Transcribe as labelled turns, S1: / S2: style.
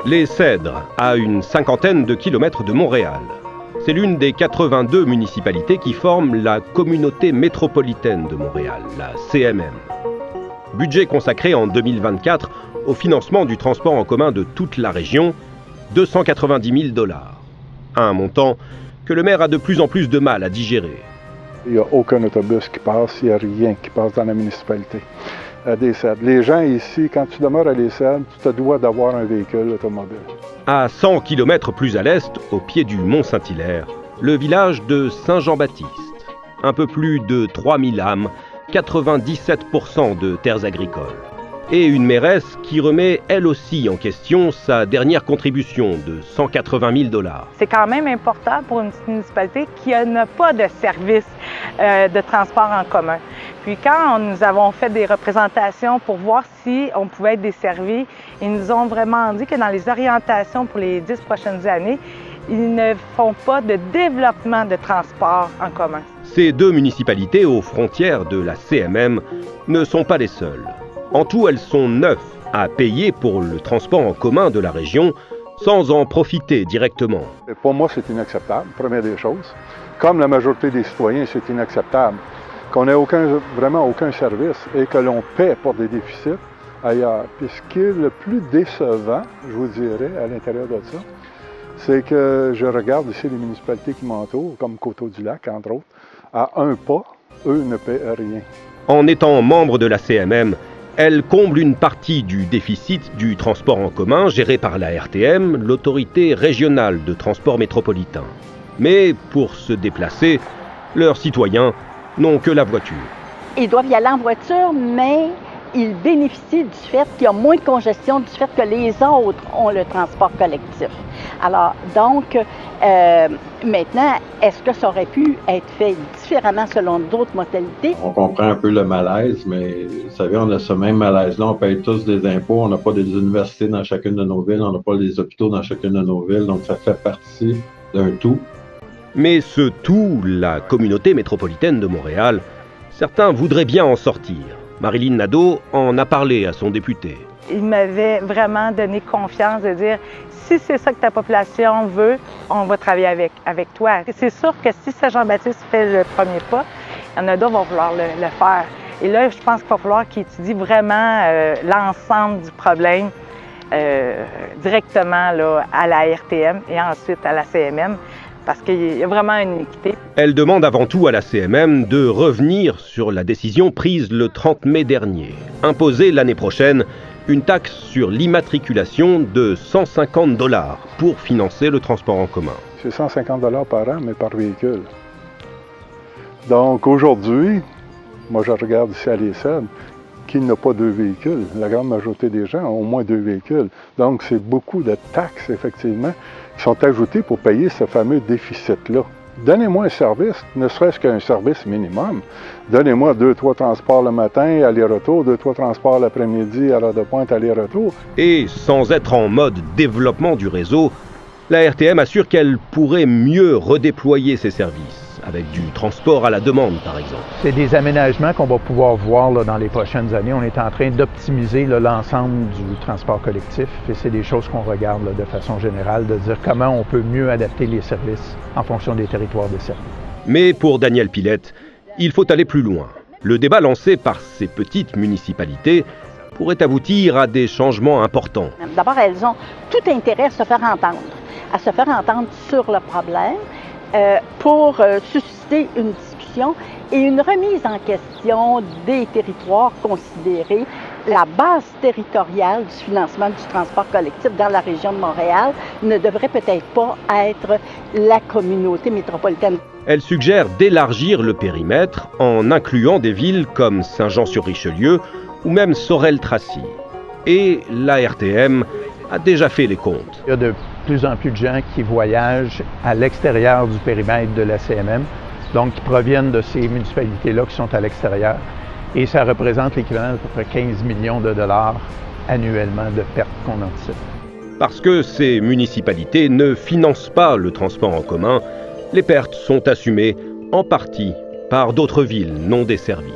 S1: Les Cèdres, à une cinquantaine de kilomètres de Montréal. C'est l'une des 82 municipalités qui forment la communauté métropolitaine de Montréal, la CMM. Budget consacré en 2024 au financement du transport en commun de toute la région, 290 000 $. Un montant que le maire a de plus en plus de mal à digérer.
S2: Il n'y a aucun autobus qui passe, il n'y a rien qui passe dans la municipalité. Des Cèdres. Les gens ici, quand tu demeures à Les Cèdres, tu te dois d'avoir un véhicule automobile. À
S1: 100 km plus à l'est, au pied du Mont-Saint-Hilaire, le village de Saint-Jean-Baptiste. Un peu plus de 3000 âmes, 97% de terres agricoles. Et une mairesse qui remet elle aussi en question sa dernière contribution de 180 000 $.
S3: C'est quand même important pour une municipalité qui n'a pas de service de transport en commun. Puis quand nous avons fait des représentations pour voir si on pouvait être desservis, ils nous ont vraiment dit que dans les orientations pour les 10 prochaines années, ils ne font pas de développement de transport en commun.
S1: Ces deux municipalités aux frontières de la CMM ne sont pas les seules. En tout, elles sont 9 à payer pour le transport en commun de la région sans en profiter directement.
S2: Pour moi, c'est inacceptable, première des choses. Comme la majorité des citoyens, c'est inacceptable qu'on n'ait vraiment aucun service et que l'on paie pour des déficits ailleurs. Puis ce qui est le plus décevant, je vous dirais, à l'intérieur de ça, c'est que je regarde ici les municipalités qui m'entourent, comme Coteau-du-Lac, entre autres, à un pas, eux ne paient rien.
S1: En étant membre de la CMM, elle comble une partie du déficit du transport en commun géré par la RTM, l'autorité régionale de transport métropolitain. Mais pour se déplacer, leurs citoyens n'ont que la voiture.
S4: Ils doivent y aller en voiture, mais ils bénéficient du fait qu'il y a moins de congestion, du fait que les autres ont le transport collectif. Alors, donc, maintenant, est-ce que ça aurait pu être fait différemment selon d'autres modalités?
S5: On comprend un peu le malaise, mais vous savez, on a ce même malaise-là. On paye tous des impôts, on n'a pas des universités dans chacune de nos villes, on n'a pas des hôpitaux dans chacune de nos villes, donc ça fait partie d'un tout.
S1: Mais ce tout, la communauté métropolitaine de Montréal, certains voudraient bien en sortir. Marilyn Nadeau en a parlé à son député.
S3: Il m'avait vraiment donné confiance de dire si c'est ça que ta population veut, on va travailler avec toi. C'est sûr que si Saint-Jean-Baptiste fait le premier pas, il y en a d'autres qui vont vouloir le faire. Et là, je pense qu'il va falloir qu'il étudie vraiment l'ensemble du problème directement là, à la RTM et ensuite à la CMM. Parce qu'il y a vraiment une inéquité.
S1: Elle demande avant tout à la CMM de revenir sur la décision prise le 30 mai dernier. Imposer l'année prochaine une taxe sur l'immatriculation de 150 $ pour financer le transport en commun.
S2: C'est 150 $ par an, mais par véhicule. Donc aujourd'hui, moi je regarde ici à Les Cèdres, qui n'a pas 2 véhicules. La grande majorité des gens ont au moins 2 véhicules. Donc c'est beaucoup de taxes, effectivement, qui sont ajoutées pour payer ce fameux déficit-là. Donnez-moi un service, ne serait-ce qu'un service minimum. Donnez-moi 2-3 transports le matin, aller-retour, 2-3 transports l'après-midi, à l'heure de pointe, aller-retour.
S1: Et sans être en mode développement du réseau, la RTM assure qu'elle pourrait mieux redéployer ses services, avec du transport à la demande, par exemple.
S6: C'est des aménagements qu'on va pouvoir voir là, dans les prochaines années. On est en train d'optimiser l'ensemble du transport collectif et c'est des choses qu'on regarde là, de façon générale, de dire comment on peut mieux adapter les services en fonction des territoires desservis.
S1: Mais pour Daniel Pilette, il faut aller plus loin. Le débat lancé par ces petites municipalités pourrait aboutir à des changements importants.
S4: D'abord, elles ont tout intérêt à se faire entendre sur le problème pour susciter une discussion et une remise en question des territoires considérés. La base territoriale du financement du transport collectif dans la région de Montréal ne devrait peut-être pas être la communauté métropolitaine.
S1: Elle suggère d'élargir le périmètre en incluant des villes comme Saint-Jean-sur-Richelieu ou même Sorel-Tracy. Et la RTM a déjà fait les comptes.
S6: Il y a de plus en plus de gens qui voyagent à l'extérieur du périmètre de la CMM, donc qui proviennent de ces municipalités-là qui sont à l'extérieur. Et ça représente l'équivalent d'à peu près 15 millions de dollars annuellement de pertes qu'on anticipe.
S1: Parce que ces municipalités ne financent pas le transport en commun, les pertes sont assumées en partie par d'autres villes non desservies.